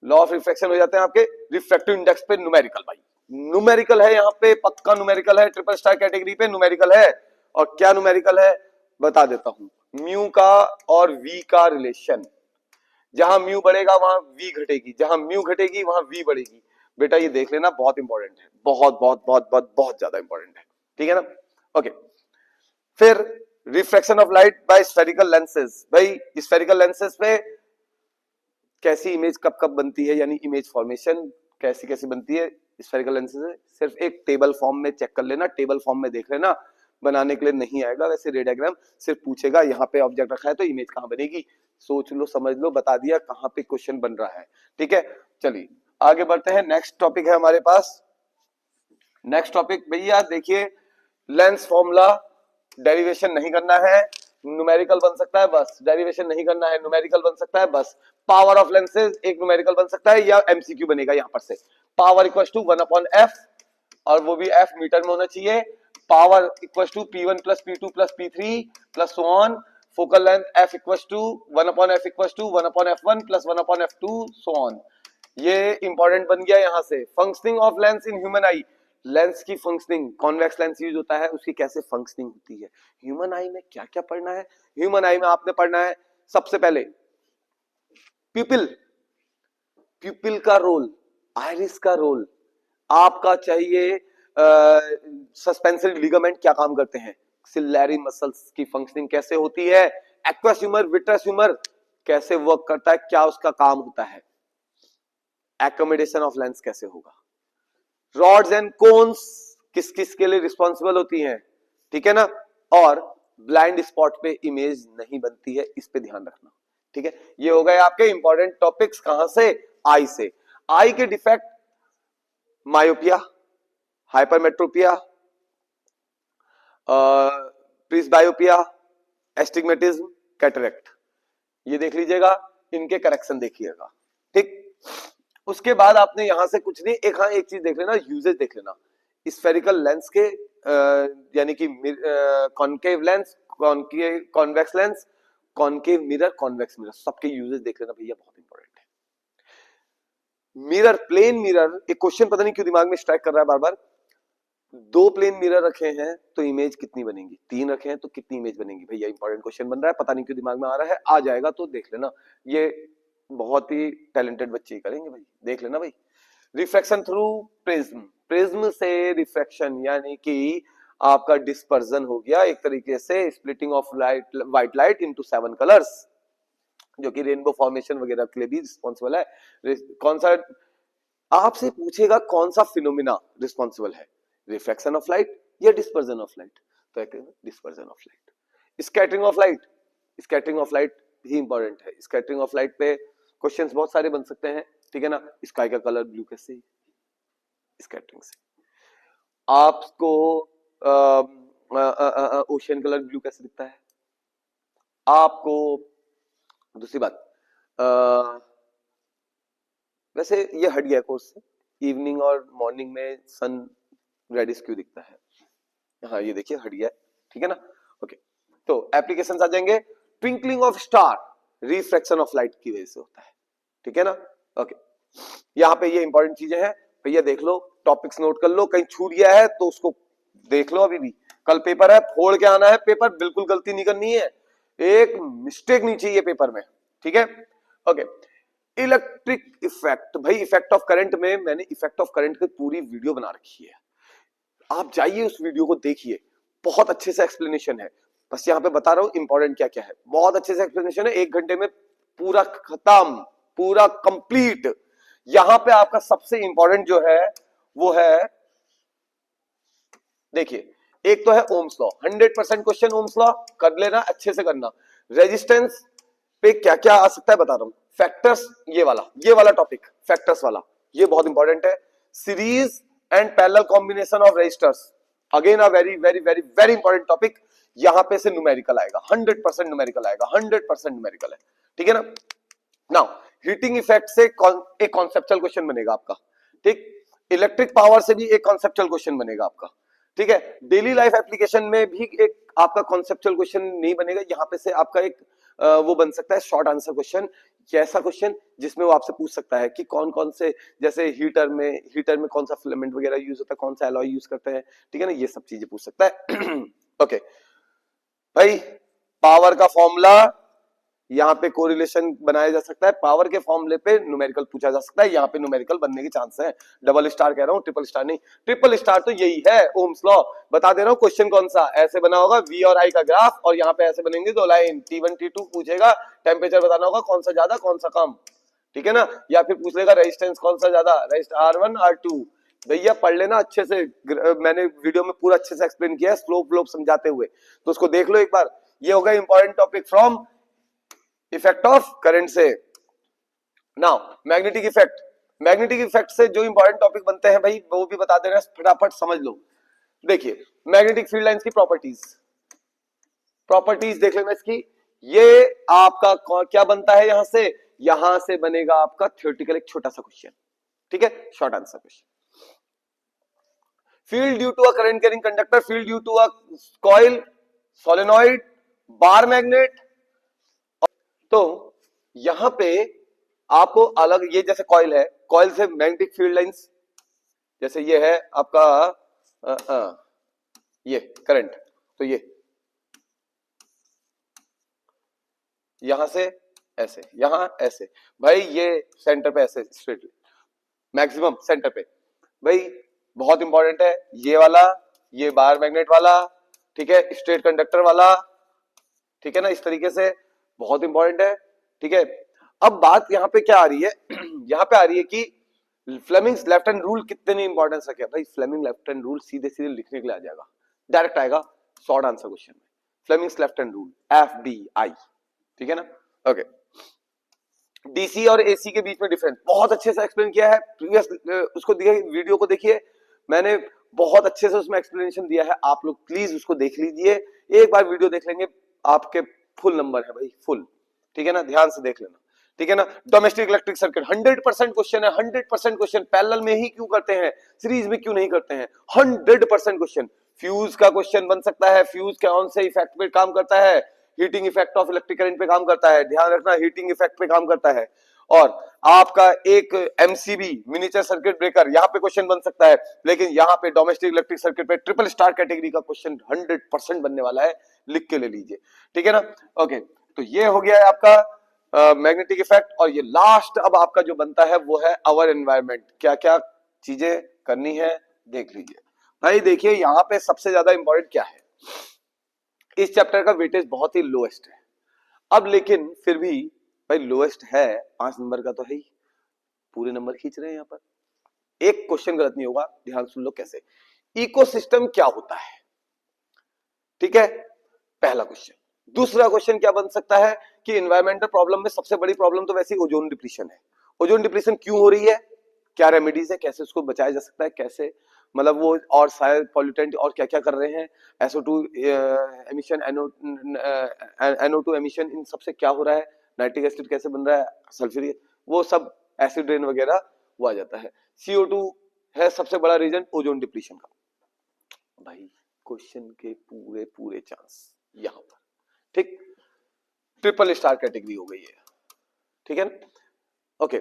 Law of reflection हो जाते हैं आपके रिफ्रैक्टिव इंडेक्स पे न्यूमेरिकल, भाई न्यूमेरिकल है यहाँ पे, पक्का न्यूमेरिकल है, ट्रिपल स्टार कैटेगरी पे न्यूमेरिकल है। और क्या न्यूमेरिकल है बता देता हूं, म्यू का और वी का रिलेशन, जहां म्यू बढ़ेगा वहां वी घटेगी, जहां म्यू घटेगी वहां वी बढ़ेगी, बेटा ये देख लेना, बहुत इंपॉर्टेंट है, बहुत बहुत बहुत बहुत बहुत ज्यादा इंपॉर्टेंट है, ठीक है ना, ओके। फिर refraction of light by spherical lenses, भाई स्फेरिकल लेंसेज पे कैसी इमेज कब कब बनती है, यानी इमेज फॉर्मेशन कैसी कैसी बनती है स्फेरिकल लेंसेज से, सिर्फ एक टेबल फॉर्म में चेक कर लेना, टेबल फॉर्म में देख लेना, बनाने के लिए नहीं आएगा वैसे, रे डायग्राम सिर्फ पूछेगा यहाँ पे ऑब्जेक्ट रखा है तो इमेज कहां बनेगी, सोच लो समझ लो, बता दिया कहां पे क्वेश्चन बन रहा है, ठीक है। चलिए आगे बढ़ते हैं, नेक्स्ट टॉपिक है हमारे पास। नेक्स्ट टॉपिक भैया देखिए, लेंस फॉर्मूला डेरिवेशन नहीं करना है, न्यूमेरिकल बन सकता है बस, डेरिवेशन नहीं करना है, न्यूमेरिकल बन सकता है बस। पावर ऑफ लेंसेज एक न्यूमेरिकल बन सकता है या एमसीक्यू बनेगा यहां पर से, पावर इक्वल टू 1/f, और वो भी f मीटर में होना चाहिए, power equal to p1 plus p2 plus p3 plus so on, focal length f equal to 1/f equal to 1/f1 plus 1/f2 so on. ये इंपॉर्टेंट बन गया यहां से। Functioning of lens in human eye, lens की functioning, convex lens use होता है, उसकी कैसे फंक्शनिंग होती है, ह्यूमन आई में क्या क्या पढ़ना है, ह्यूमन आई में आपने पढ़ना है सबसे पहले प्यूपिल, प्यूपिल का रोल, आइरिस का रोल, आपका चाहिए सस्पेंसरी लिगामेंट क्या काम करते हैं, सिलेरी मसल्स की फंक्शनिंग कैसे होती है, एक्वस ह्यूमर विट्रस ह्यूमर कैसे वर्क करता है, क्या उसका काम होता है, एकोमोडेशन ऑफ लेंस कैसे होगा, रॉड्स एंड कोन्स किस किस के लिए रिस्पॉन्सिबल होती हैं, ठीक है ना, और ब्लाइंड स्पॉट पे इमेज नहीं बनती है, इस पे ध्यान रखना, ठीक है। ये हो गए आपके इंपॉर्टेंट टॉपिक्स, कहां से, आई से। आई के defect myopia, hypermetropia, presbyopia, astigmatism, cataract, ये देख लीजिएगा, इनके करेक्शन देखिएगा, ठीक। उसके बाद आपने यहां से कुछ नहीं, एक हाँ एक चीज देख लेना, यूजेज देख लेना, स्फेरिकल लेंस के यानी कि concave lens, convex lens, concave mirror, convex mirror, सबके यूजेज देख लेना भैया, बहुत इंपॉर्टेंट है, मिरर, प्लेन मिरर, एक क्वेश्चन पता नहीं क्यों दिमाग में स्ट्राइक कर रहा है बार बार। दो प्लेन मिरर रखे हैं तो इमेज कितनी बनेगी, तीन रखे हैं तो कितनी इमेज बनेगी? भैया इंपॉर्टेंट क्वेश्चन बन रहा है, पता नहीं क्यों दिमाग में आ रहा है, आ जाएगा तो देख लेना, ये बहुत ही टैलेंटेड बच्चे ही करेंगे भाई, देख लेना भाई। रिफ्रैक्शन थ्रू प्रिज्म, प्रिज्म से रिफ्रैक्शन यानी कि आपका डिस्पर्जन हो गया एक तरीके से, splitting of light, white light into 7 colours, जो कि रेनबो फॉर्मेशन वगैरह के लिए भी रिस्पॉन्सिबल है। कौन सा आपसे पूछेगा, कौन सा फिनोमिना रिस्पॉन्सिबल है, रिफ्रैक्शन ऑफ लाइट या डिस्पर्जन ऑफ लाइट? तो dispersion of light. Scattering of light, scattering of light he important है। स्कैटरिंग ऑफ लाइट पे क्वेश्चंस बहुत सारे बन सकते हैं, ठीक है ना। स्काई का कलर ब्लू कैसे, स्कैटरिंग से। आपको ओशियन कलर ब्लू कैसे दिखता है? आपको दूसरी बात, वैसे ये हट गया कोर्स से, इवनिंग और मॉर्निंग में सन रेडिश क्यों दिखता है? हाँ ये देखिए हट गया, ठीक है ना। ओके, तो एप्लीकेशंस आ जाएंगे। Twinkling of star refraction of light की वजह से होता है, ठीक है ना। ओके, यहाँ पे ये इंपॉर्टेंट चीजें हैं भैया, देख लो, टॉपिक्स नोट कर लो, कहीं छूट गया है तो उसको देख लो। अभी भी कल पेपर है, फोड़ के आना है पेपर, बिल्कुल गलती नहीं करनी है, एक मिस्टेक नहीं चाहिए पेपर में, ठीक है। ओके, इलेक्ट्रिक इफेक्ट, भाई इफेक्ट ऑफ करंट में मैंने इफेक्ट ऑफ करंट की पूरी वीडियो बना रखी है, आप जाइए उस वीडियो को देखिए, बहुत अच्छे से एक्सप्लेनेशन है। बस यहाँ पे बता रहा हूँ इंपॉर्टेंट क्या क्या है, बहुत अच्छे से एक्सप्लेनेशन है, 1 घंटे में पूरा खत्म, पूरा कंप्लीट। यहां पे आपका सबसे इंपॉर्टेंट जो है वो है, देखिए, एक तो है Ohm's law, 100% question Ohm's law कर लेना, अच्छे से करना। रेजिस्टेंस पे क्या क्या आ सकता है बता रहा हूं, फैक्टर्स, ये वाला टॉपिक फैक्टर्स वाला, ये बहुत इंपॉर्टेंट है। Series and parallel combination of resistors, again a very very very very important topic, यहां पे से न्यूमेरिकल आएगा, 100% न्यूमेरिकल आएगा, 100% न्यूमेरिकल है, ठीक है ना। नाउ हीटिंग इफेक्ट से एक कॉन्सेप्चुअल क्वेश्चन बनेगा आपका, ठीक। इलेक्ट्रिक पावर से भी एक कॉन्सेप्चुअल क्वेश्चन बनेगा आपका, ठीक है। डेली लाइफ एप्लीकेशन में भी एक आपका कॉन्सेप्चुअल क्वेश्चन नहीं बनेगा, यहां पे से आपका एक वो बन सकता है शॉर्ट आंसर क्वेश्चन, ऐसा क्वेश्चन जिसमें वो आपसे पूछ सकता है कि कौन कौन से, जैसे हीटर में कौन सा फिलामेंट वगैरह यूज होता है, कौन सा एलॉय यूज करते हैं, ठीक है ना, ये सब चीजें पूछ सकता है। ओके भाई, पावर का फॉर्मूला, यहाँ पे कोरिलेशन बनाया जा सकता है, पावर के फॉर्मूले पे न्यूमेरिकल पूछा जा सकता है, यहाँ पे न्यूमेरिकल बनने के चांस है। डबल स्टार कह रहा हूँ, ट्रिपल स्टार नहीं, ट्रिपल स्टार तो यही है, ओम्स लॉ। बता दे रहा हूँ क्वेश्चन कौन सा, ऐसे बना होगा V और I का ग्राफ, और यहाँ पे ऐसे बनेंगे दो लाइन, T1 T2 पूछेगा, टेम्परेचर बताना होगा कौन सा ज्यादा कौन सा कम, ठीक है ना। या फिर पूछ लेगा रेजिस्टेंस कौन सा ज्यादा, R1 R2। भैया पढ़ लेना अच्छे से, मैंने वीडियो में पूरा अच्छे से एक्सप्लेन किया है, स्लोप व्लोप समझाते हुए, तो उसको देख लो एक बार। ये होगा important topic from effect of current से। Now magnetic effect, magnetic effect से जो इंपॉर्टेंट टॉपिक बनते हैं भाई वो भी बता दे रहे हैं, फटाफट समझ लो। देखिए मैग्नेटिक फील्ड लाइंस की प्रॉपर्टीज देख लेना इसकी। ये आपका क्या बनता है, यहां से बनेगा आपका थ्योरेटिकल एक छोटा सा क्वेश्चन, ठीक है, short answer question. Field due to a current carrying conductor, field due to a coil, solenoid, bar magnet. तो यहां पे आपको अलग, ये जैसे कॉइल है, कॉइल से मैग्नेटिक फील्ड लाइंस, जैसे ये है आपका ये करंट, तो ये यहां से ऐसे, यहां ऐसे, भाई ये सेंटर पे ऐसे स्ट्रेट, मैक्सिमम सेंटर पे, भाई बहुत इंपॉर्टेंट है ये वाला, ये बार मैग्नेट वाला, ठीक है, स्ट्रेट कंडक्टर वाला, ठीक है ना, इस तरीके से बहुत इंपॉर्टेंट है, ठीक है। अब बात यहाँ पे क्या आ रही है, यहाँ पे आ रही है कि फ्लेमिंग्स लेफ्ट हैंड रूल कितने इंपॉर्टेंस रखे भाई। फ्लेमिंग लेफ्ट हैंड रूल सीधे सीधे लिखने के लिए आ जाएगा, डायरेक्ट आएगा शॉर्ट आंसर क्वेश्चन में, Fleming's left hand rule FBI, ठीक है ना। ओके, डीसी और एसी के बीच में डिफरेंस बहुत अच्छे से एक्सप्लेन किया है, प्रीवियस उसको दिए वीडियो को देखिए, मैंने बहुत अच्छे से उसमें एक्सप्लेनेशन दिया है, आप लोग प्लीज उसको देख लीजिए, एक बार वीडियो देख लेंगे आपके फुल नंबर है भाई, फुल, ठीक है ना, ध्यान से देख लेना, ठीक है ना। डोमेस्टिक इलेक्ट्रिक सर्किट 100% क्वेश्चन है, 100% क्वेश्चन, पैरेलल में ही क्यों करते हैं, सीरीज में क्यों नहीं करते हैं, 100% क्वेश्चन। फ्यूज का क्वेश्चन बन सकता है, फ्यूज कौन से इफेक्ट पे काम करता है, heating effect of electric current पे काम करता है, ध्यान रखना हीटिंग इफेक्ट पे काम करता है। और आपका एक एमसीबी मिनिएचर सर्किट ब्रेकर यहाँ पे क्वेश्चन बन सकता है, लेकिन यहाँ पे डोमेस्टिक इलेक्ट्रिक सर्किट पे ट्रिपल स्टार कैटेगरी का क्वेश्चन 100% बनने वाला है, लिख के ले लीजिए, ठीक है ना। ओके, तो ये हो गया है आपका मैग्नेटिक इफेक्ट। और ये लास्ट अब आपका जो बनता है वो है आवर एनवायरनमेंट, क्या क्या चीजें करनी है देख लीजिए भाई। देखिए यहाँ पे सबसे ज्यादा इंपॉर्टेंट क्या है, इस चैप्टर का वेटेज बहुत ही लोएस्ट है। अब लेकिन फिर भी भाई लोएस्ट है, 5 नंबर का तो है ही, पूरे नंबर खींच रहे हैं यहाँ पर। एक क्वेश्चन गलत नहीं होगा, ध्यान सुन लो कैसे। इकोसिस्टम क्या होता है, ठीक है, पहला क्वेश्चन। दूसरा क्वेश्चन क्या बन सकता है कि एनवायरमेंटल प्रॉब्लम में सबसे बड़ी प्रॉब्लम तो वैसे ही ओजोन डिप्लीशन है। ओजोन डिप्लीशन क्यों हो रही है, क्या रेमेडीज है, कैसे उसको बचाया जा सकता है, कैसे मतलब वो, और शायद पॉल्यूटेंट और क्या क्या कर रहे हैं, SO2 एमिशन, NO2 एमिशन, इन सबसे क्या हो रहा है, नाइट्रिक एसिड कैसे बन रहा है, सल्फ्यूरिक, वो सब एसिड रेन वगैरह वो आ जाता है। CO2 है सबसे बड़ा रीजन ओजोन डिप्लीशन का। भाई क्वेश्चन के पूरे पूरे चांस यहां पर, ठीक, ट्रिपल स्टार कैटेगरी हो गई है, ठीक है ना। Okay,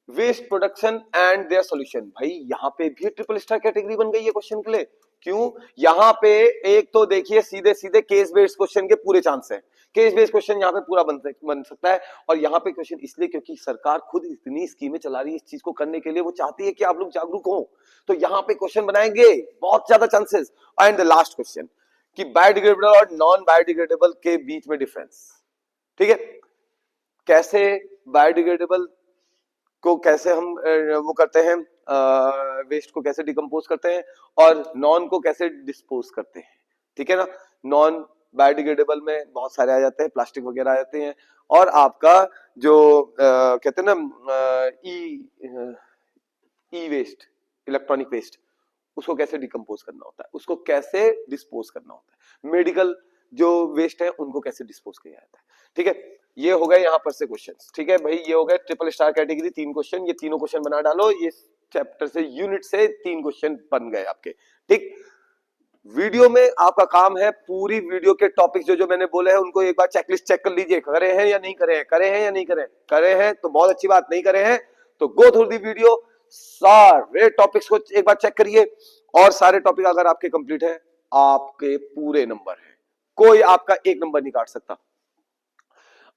waste production and their solution, भाई यहाँ पे भी ट्रिपल स्टार कैटेगरी बन गई है क्वेश्चन के लिए। क्यों, यहाँ पे एक तो देखिए सीधे सीधे केस बेस्ड क्वेश्चन के पूरे चांस हैं, केस बेस्ड क्वेश्चन यहाँ पे पूरा बन सकता है। और यहाँ पे क्वेश्चन इसलिए क्योंकि सरकार खुद इतनी स्कीमें चला रही है इस चीज को करने के लिए, वो चाहती है कि आप लोग जागरूक हो, तो यहाँ पे क्वेश्चन बनाएंगे बहुत ज्यादा chances. And the last question कि बायोडिग्रेडेबल और नॉन बायोडिग्रेडेबल के बीच में डिफरेंस, ठीक है, कैसे बायोडिग्रेडेबल को कैसे हम वो करते हैं, वेस्ट को कैसे डिकम्पोज करते हैं, और नॉन को कैसे डिस्पोज करते हैं, ठीक है ना। नॉन बायोडिग्रेडेबल में बहुत सारे आ जाते हैं, प्लास्टिक वगैरह आ जाते हैं, और आपका जो कहते हैं ना ई वेस्ट, इलेक्ट्रॉनिक वेस्ट, उसको कैसे डिकम्पोज करना होता है, उसको कैसे डिस्पोज करना होता है, मेडिकल जो वेस्ट है उनको कैसे डिस्पोज किया जाता है, ठीक है। ये हो गए यहाँ पर से क्वेश्चंस, ठीक है भाई, ये हो गए ट्रिपल स्टार कैटेगरी 3 क्वेश्चन, ये तीनों क्वेश्चन बना डालो, ये चैप्टर से यूनिट से 3 क्वेश्चन बन गए आपके, ठीक। वीडियो में आपका काम है पूरी वीडियो के टॉपिक्स जो जो मैंने बोले हैं उनको एक बार चेकलिस्ट चेक कर लीजिए, करे हैं या नहीं करे हैं, करे हैं या नहीं करे, करे हैं तो बहुत अच्छी बात, नहीं करे हैं तो गो थ्रू दी वीडियो, सारे टॉपिक्स को एक बार चेक करिए, और सारे टॉपिक अगर आपके कंप्लीट है आपके पूरे नंबर है, कोई आपका एक नंबर नहीं काट सकता।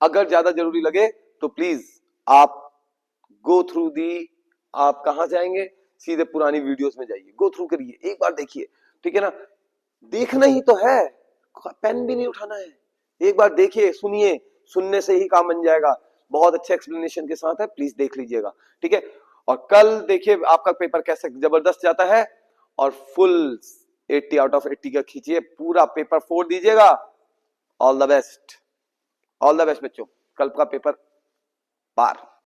अगर ज्यादा जरूरी लगे तो प्लीज आप गो थ्रू दी, आप कहां जाएंगे, सीधे पुरानी वीडियोस में जाइए, गो थ्रू करिए, एक बार देखिए, ठीक है ना। देखना ही तो है, पेन भी नहीं उठाना है, एक बार देखिए, सुनिए, सुनने से ही काम बन जाएगा, बहुत अच्छे एक्सप्लेनेशन के साथ है, प्लीज देख लीजिएगा, ठीक है। और कल देखिए आपका पेपर कैसे जबरदस्त जाता है, और फुल 80 आउट ऑफ 80 का खींचिए, पूरा पेपर फोड़ दीजिएगा। All the best, all the best बच्चों, कल का पेपर पार।